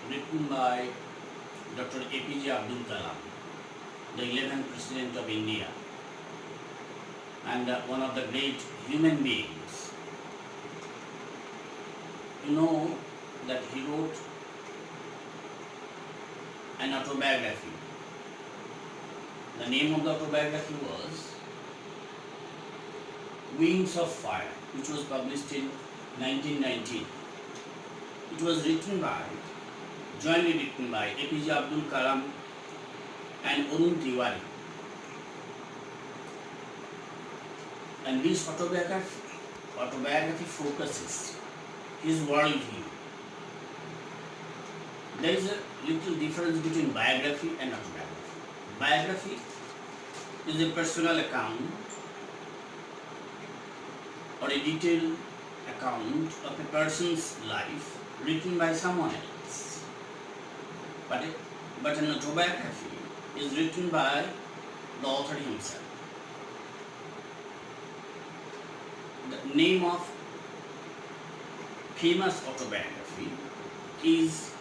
written by Dr. APJ Abdul Kalam, the 11th President of India, and one of the great human beings. You know that he wrote an autobiography. The name of the autobiography was Wings of Fire, which was published in 1919. It was jointly written by APJ Abdul Kalam and Arun Tiwari. And this autobiography focuses his worldview. There is a little difference between biography and autobiography. Biography is a personal account or a detailed account of a person's life written by someone else. But an autobiography is written by the author himself. The name of famous autobiography is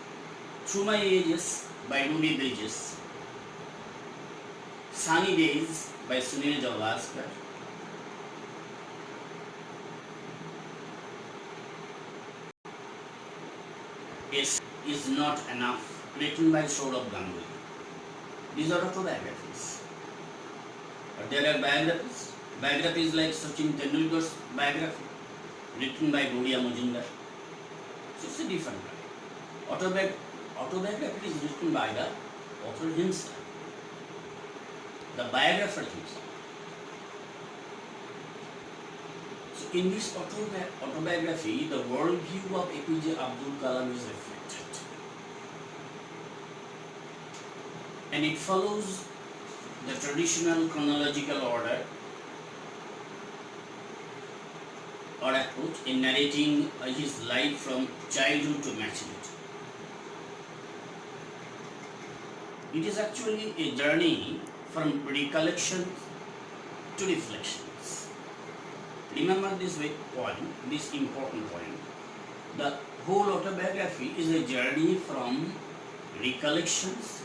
Through My Ages by Ruby Bridges, Sunny Days by Sunil Gavaskar, Is Not Enough written by Saurabh Ganguly. These are autobiographies. But there are biographies. Biographies like Sachin Tendulkar's biography written by Gaudiya Majumdar. So it's a different kind. Autobiography is written by the author himself, the biographer himself. So in this autobiography, the worldview of APJ Abdul Kalam is reflected. And it follows the traditional chronological order or approach in narrating his life from childhood to maturity. It is actually a journey from recollection to reflections. Remember this important point. The whole autobiography is a journey from recollections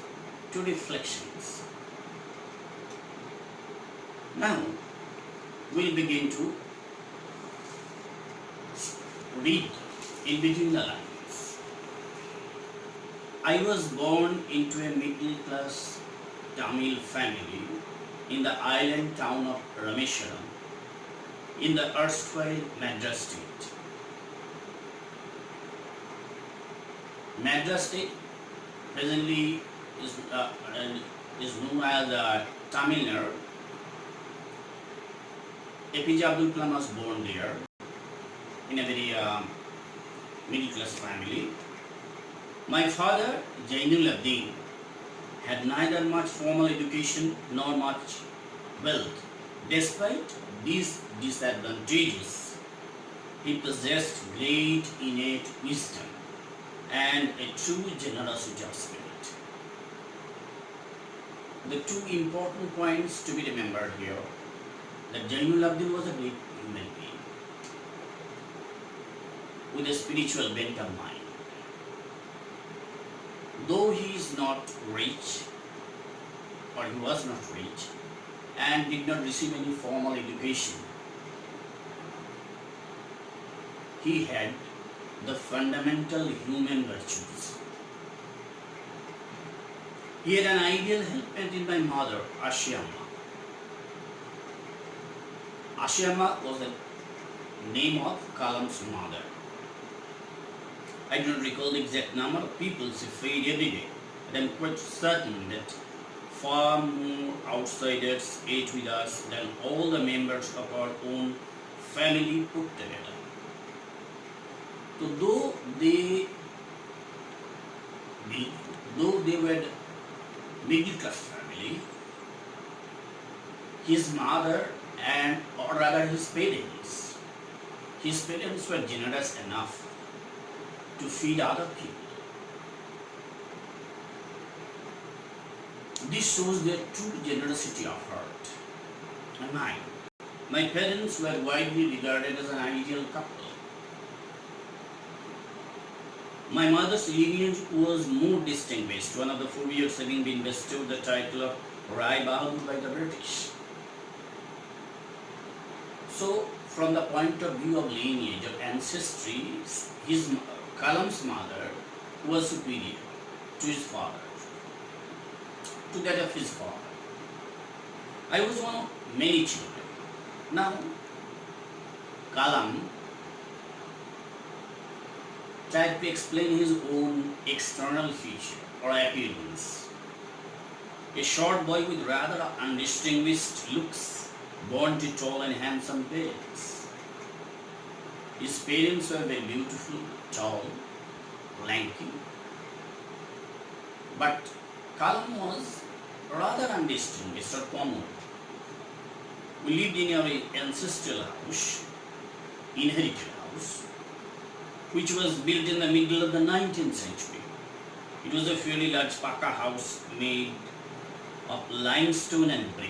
to reflections. Now, we'll begin to read in between the lines. I was born into a middle-class Tamil family in the island town of Rameshwaram in the erstwhile Madras state. Madras state presently is known as Tamil Nadu. APJ Abdul Kalam was born there in a very middle-class family. My father, Jainul Abdin, had neither much formal education nor much wealth. Despite these disadvantages, he possessed great innate wisdom and a true generosity of spirit. The two important points to be remembered here, that Jainul Abdin was a great human being with a spiritual bent of mind. Though he is not rich, or he was not rich, and did not receive any formal education, he had the fundamental human virtues. He had an ideal helpmate in my mother, Ashiamma. Ashiamma was the name of Kalam's mother. I do not recall the exact number of people she fed every day, but I am quite certain that far more outsiders ate with us than all the members of our own family put together. So though they were middle class family, his mother or rather his parents were generous enough to feed other people. This shows their true generosity of heart and mind. My parents were widely regarded as an ideal couple. My mother's lineage was more distinguished, one of the forebears having been bestowed the title of Rai Bahadur by the British. So, from the point of view of lineage, of ancestry, his Kalam's mother was superior to his father, to that of his father. I was one of many children. Now, Kalam tried to explain his own external feature or appearance. A short boy with rather undistinguished looks, born to tall and handsome parents. His parents were very beautiful, tall, lanky. But Kalam was rather undistinguished or common. We lived in our ancestral house, inherited house, which was built in the middle of the 19th century. It was a fairly large Paka house made of limestone and brick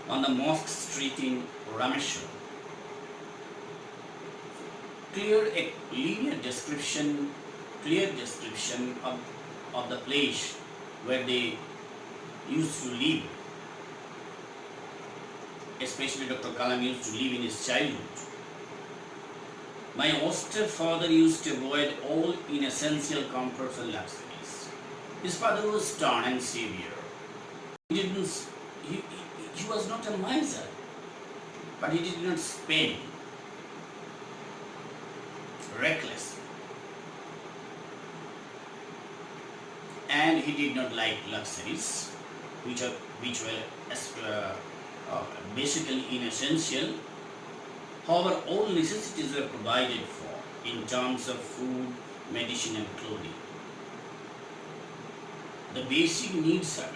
on the Mosque Street in Rameshwar. Clear description of the place where they used to live. Especially Dr. Kalam used to live in his childhood. My austere father used to avoid all inessential comforts and luxuries. His father was stern and severe. He was not a miser, but he did not spend recklessly. And he did not like luxuries, which were basically inessential. However, all necessities were provided for in terms of food, medicine and clothing. The basic needs are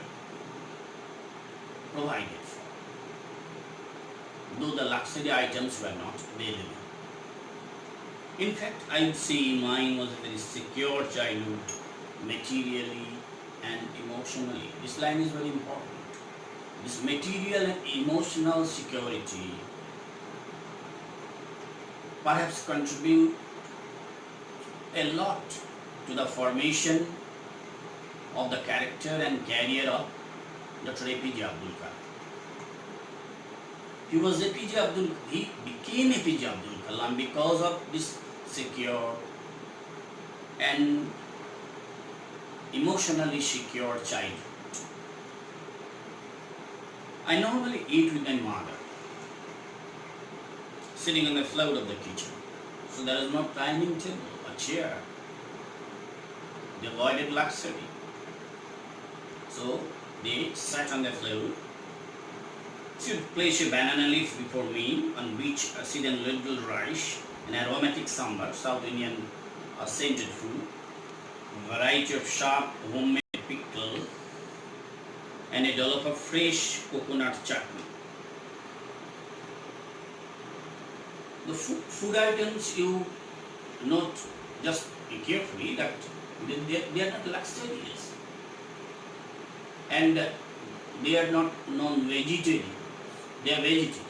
provided for, though the luxury items were not available. In fact, I would say mine was a very secure childhood, materially and emotionally. This line is very important. This material and emotional security perhaps contribute a lot to the formation of the character and career of Dr. APJ Abdul Kalam. He became APJ Abdul Kalam because of this secure and emotionally secure childhood. I normally eat with my mother, sitting on the floor of the kitchen. So there is no dining table or chair. They avoided luxury. So they sat on the floor. She would place a banana leaf before me, on which a seed little rice, an aromatic sambar, South Indian scented food, variety of sharp homemade pickle, and a dollop of fresh coconut chutney. The food items you note just carefully that they are not luxurious and they are not non-vegetarian, they are vegetarians.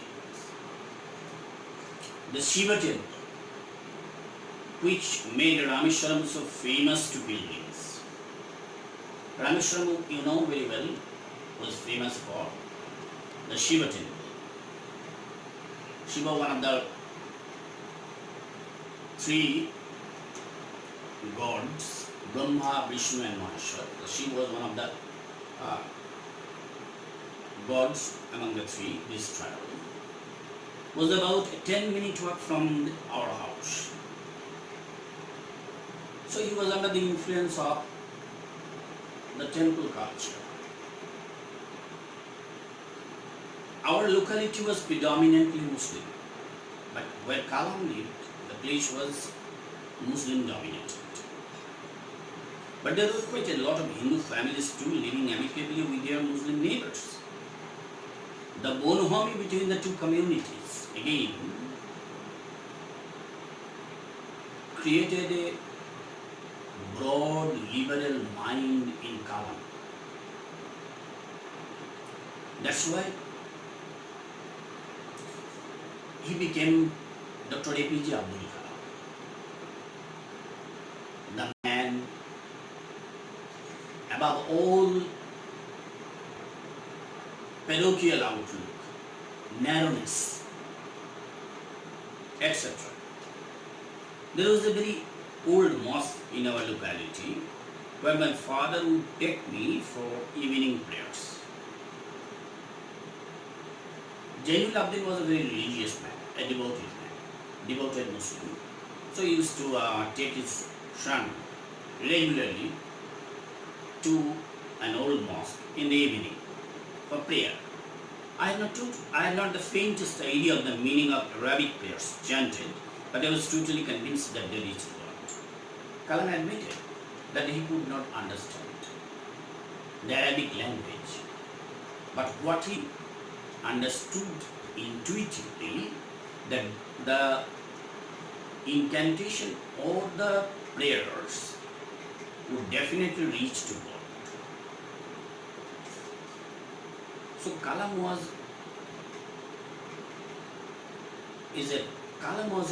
The Shiva temple, which made Rameshwaram so famous to pilgrims. Rameshwaram, you know very well, was famous for the Shiva temple. Shiva, one of the three gods, Brahma, Vishnu and Maheshwar. Shiva was one of the gods among the three, this tribe. Was about a 10-minute walk from our house. So he was under the influence of the temple culture. Our locality was predominantly Muslim, but where Kalam lived, the place was Muslim dominated. But there were quite a lot of Hindu families too living amicably with their Muslim neighbors. The bonhomie between the two communities again created a broad liberal mind in Kalam. That's why he became Dr. APJ Abdul Kalam. above all parochial outlook, narrowness, etc. There was a very old mosque in our locality where my father would take me for evening prayers. Jainul Abdin was a very religious man, a devoted Muslim. So he used to take his son regularly to an old mosque in the evening for prayer. I had not the faintest idea of the meaning of Arabic prayers chanted, but I was totally convinced that they reached God. Kalam admitted that he could not understand the Arabic language, but what he understood intuitively, that the incantation or the prayers would definitely reach to God. So Kalam was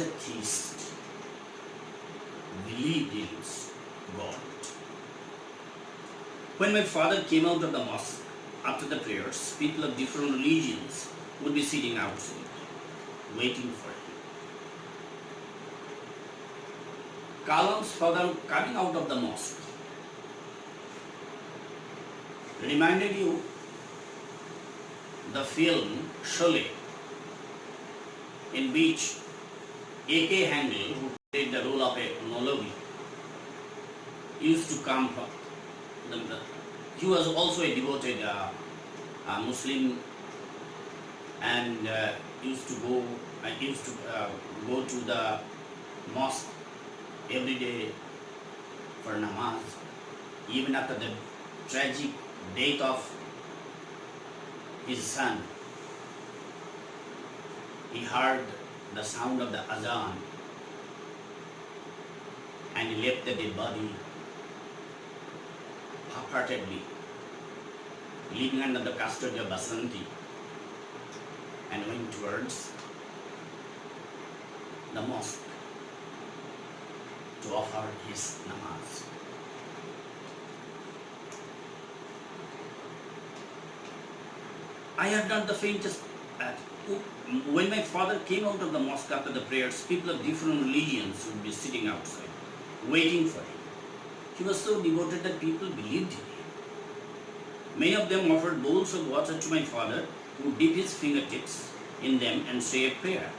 a theist, believed in God. When my father came out of the mosque after the prayers, people of different religions would be sitting outside, waiting for him. Kalam's father coming out of the mosque reminded you the film Sholay, in which A.K. Handel, who played the role of a Molavi, used to come from. He was also a devoted Muslim, and used to go to the mosque every day for namaz. Even after the tragic death of his son, he heard the sound of the azan and he left the dead body half-heartedly, leaving under the custody of Basanti, and went towards the mosque to offer his namaz. I had not the faintest. When my father came out of the mosque after the prayers, people of different religions would be sitting outside, waiting for him. He was so devoted that people believed in him. Many of them offered bowls of water to my father, who would dip his fingertips in them and say a prayer.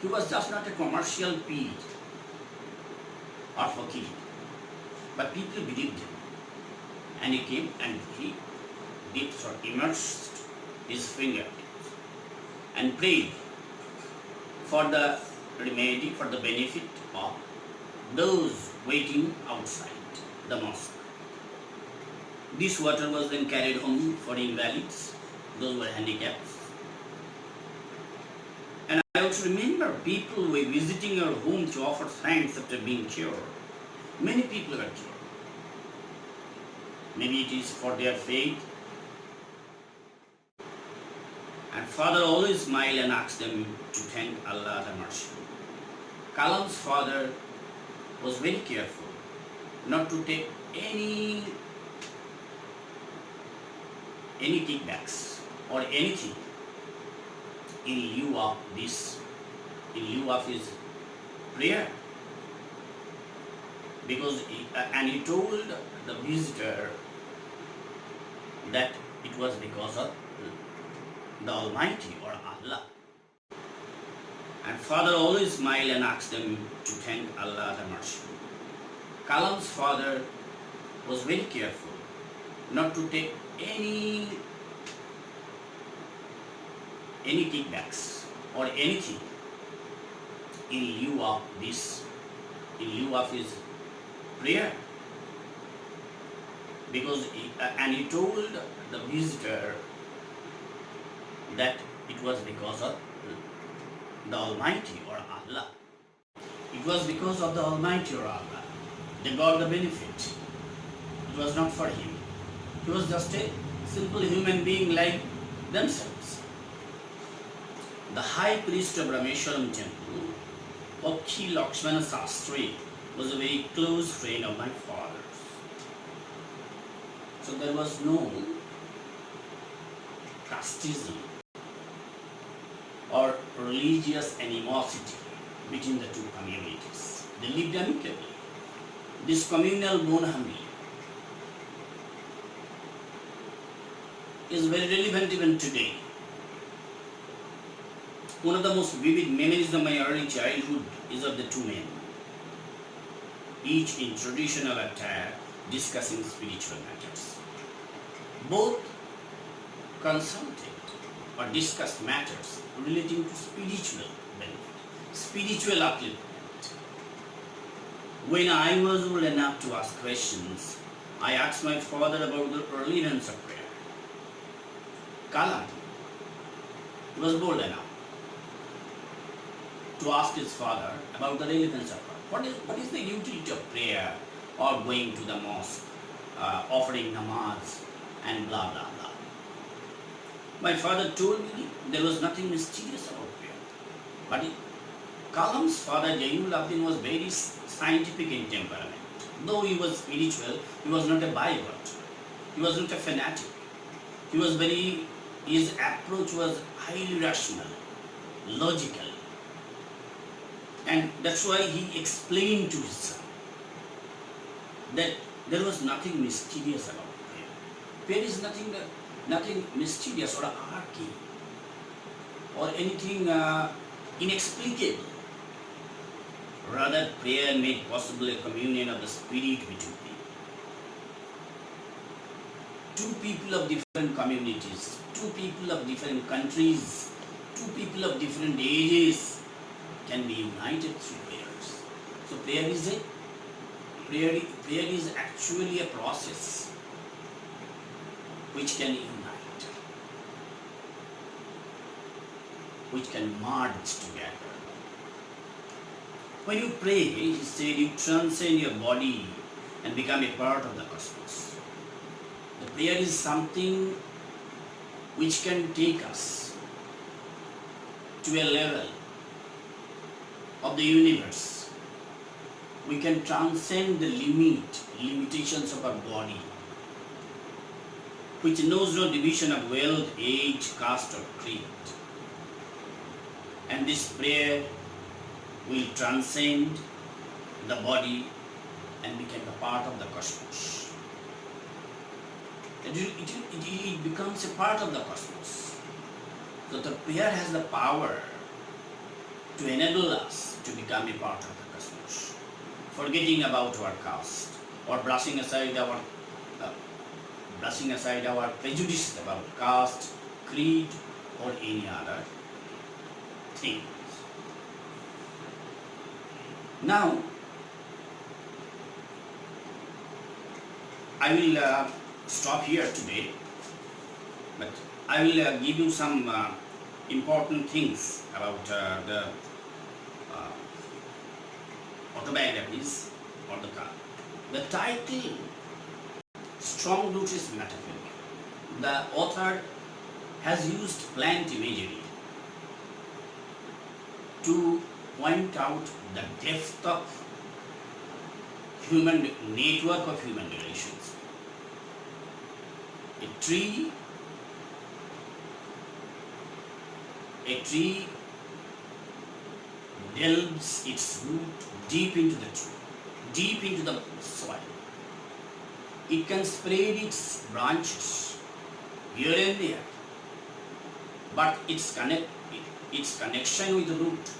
He was just not a commercial peed or fakir, but people believed him. And he came and he dipped or immersed his fingertips and prayed for the remedy, for the benefit of those waiting outside the mosque. This water was then carried home for invalids, those who were handicapped. And I also remember people were visiting our home to offer thanks after being cured. Many people are cured. Maybe it is for their faith. And father always smiled and asked them to thank Allah the Merciful. Kalam's father was very careful not to take any kickbacks or anything in lieu of his prayer, because he told the visitor that it was because of the Almighty or Allah. And father always smiled and asked them to thank Allah the Merciful. Kalam's father was very careful not to take any kickbacks or anything in lieu of his prayer, because he told the visitor that it was because of the Almighty or Allah. It was because of the Almighty or Allah. They got the benefit. It was not for him. He was just a simple human being like themselves. The high priest of Rameshwaram temple, Pakhi Lakshmana Sastri, was a very close friend of my father's. So there was no casteism or religious animosity between the two communities. They lived amicably. This communal bonhomie is very relevant even today. One of the most vivid memories of my early childhood is of the two men, each in traditional attire discussing spiritual matters. Both consulted or discussed matters relating to spiritual benefit, spiritual upliftment. When I was old enough to ask questions, I asked my father about the relevance of prayer. Kalam was bold enough to ask his father about the relevance of prayer. What is the utility of prayer or going to the mosque, offering namaz and blah blah blah. My father told me there was nothing mysterious about prayer. But Kalam's father Jainul Abdin was very scientific in temperament. Though he was spiritual, he was not a byword. He was not a fanatic. His approach was highly rational, logical. And that's why he explained to his son that there was nothing mysterious about prayer. Prayer is nothing mysterious or arcane or anything inexplicable. Rather, prayer made possible a communion of the spirit between people. Two people of different communities, two people of different countries, two people of different ages can be united through prayers. So prayer is actually a process which can unite, which can merge together. When you pray, he said, you transcend your body and become a part of the cosmos. The prayer is something which can take us to a level of the universe. We can transcend the limitations of our body, which knows no division of wealth, age, caste or creed. And this prayer will transcend the body and become a part of the cosmos. It becomes a part of the cosmos. So the prayer has the power to enable us to become a part of the cosmos, forgetting about our caste or brushing aside our prejudices about caste, creed, or any other things. Now, I will stop here today, but I will give you some important things about the autobiographies or the title Strong Roots is metaphorical. The author has used plant imagery to point out the depth of human network of human relations. A tree delves its root deep into the tree, deep into the soil. It can spread its branches here and there, but its connection with the root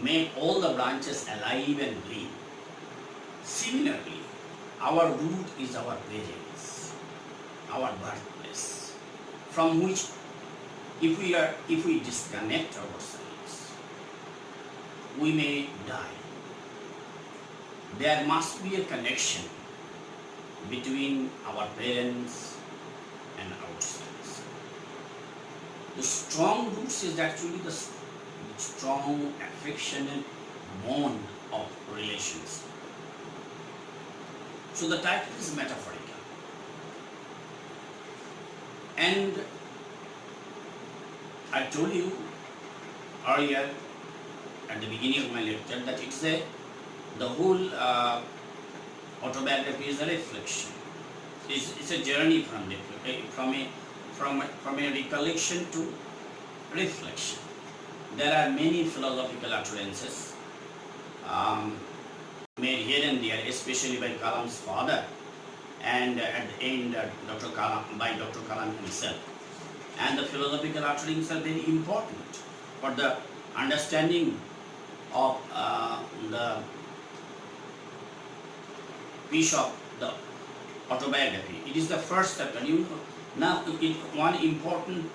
make all the branches alive and green. Similarly, our root is our presence, our birthplace, from which if we disconnect ourselves, we may die. There must be a connection between our parents and ourselves. The strong roots is actually the strong affectionate bond of relations. So the title is metaphorical. And I told you earlier at the beginning of my lecture that the whole autobiography is a reflection. it's a journey from a recollection to reflection. There are many philosophical utterances made here and there, especially by Kalam's father, and at the end by Dr. Kalam himself. And the philosophical utterings are very important for the understanding of the piece of the autobiography. It is the first chapter. Now, one important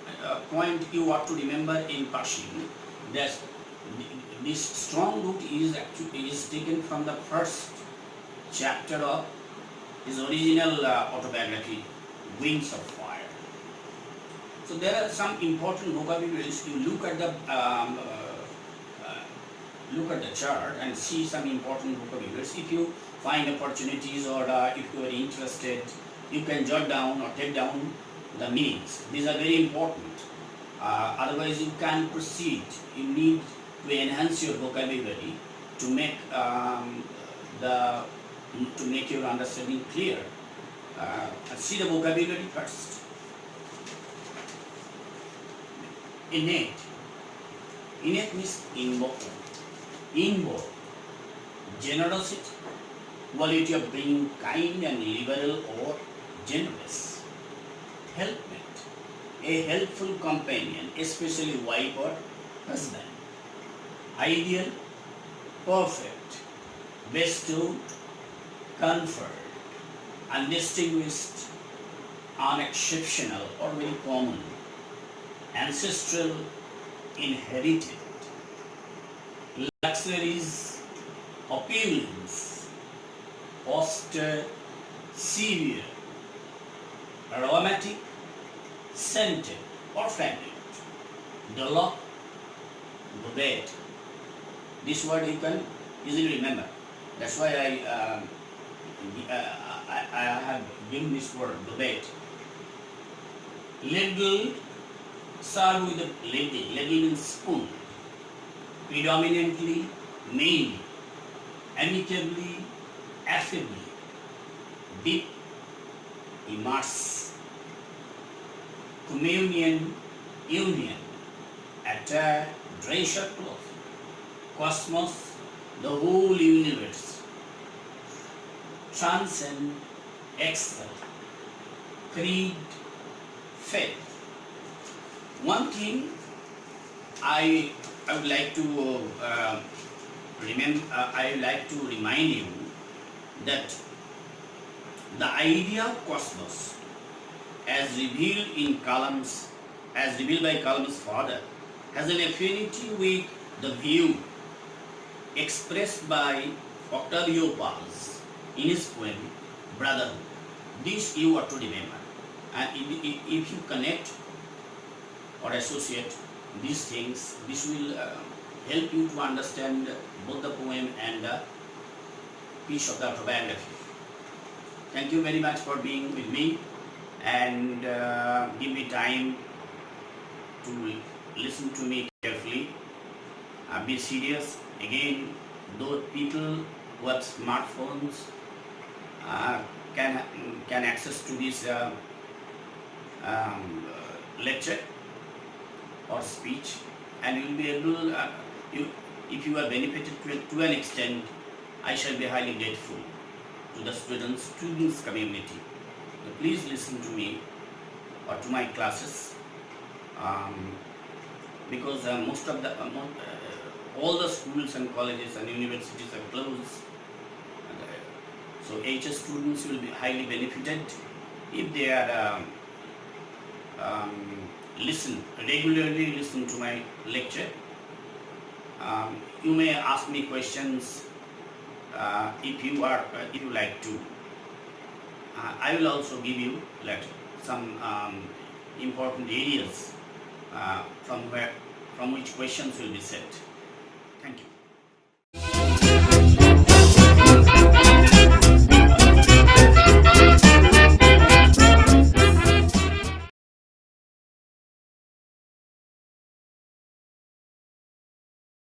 point you ought to remember in Pershing, that this strong root is taken from the first chapter of his original autobiography, Wings of Fire. So there are some important vocabularies. You look at the chart and see some important vocabularies. If you find opportunities, or if you are interested, you can jot down or take down the meanings. These are very important. Otherwise, you can proceed. You need to enhance your vocabulary to make your understanding clear. See the vocabulary first. Innate. Innate means inborn. Inborn. Generosity, quality of being kind and liberal or generous. Helpmate, a helpful companion, especially wife or husband. Ideal, perfect, bestowed, conferred, undistinguished, unexceptional or very common, ancestral, inherited, luxuries, opulence, austere, severe, aromatic, scented or fragrant, dollock, bouvet. This word you can easily remember. That's why I have given this word, bouvet. Ladle, serve with a ladle. Ladle means spoon. Predominantly, mainly, amicably, affably, dip, immerse. Communion, union, attire, dress or cloth. Cosmos, the whole universe. Transcend, excel. Creed, faith. One thing I would like to remind you that the idea of cosmos, as revealed by Kalam's father, has an affinity with the view expressed by Octavio Paz in his poem Brotherhood. This you are to remember, and if you connect or associate these things, this will help you to understand both the poem and the piece of the autobiography. Thank you very much for being with me, and give me time to listen to me carefully. Be serious. Again, those people who have smartphones can access to this lecture or speech, and you will be able, if you are benefited to an extent, I shall be highly grateful to the students community. So please listen to me or to my classes, because most of the all the schools and colleges and universities are closed. So HS students will be highly benefited if they are regularly listen to my lecture. You may ask me questions if you like to. I will also give you some important areas from which questions will be set.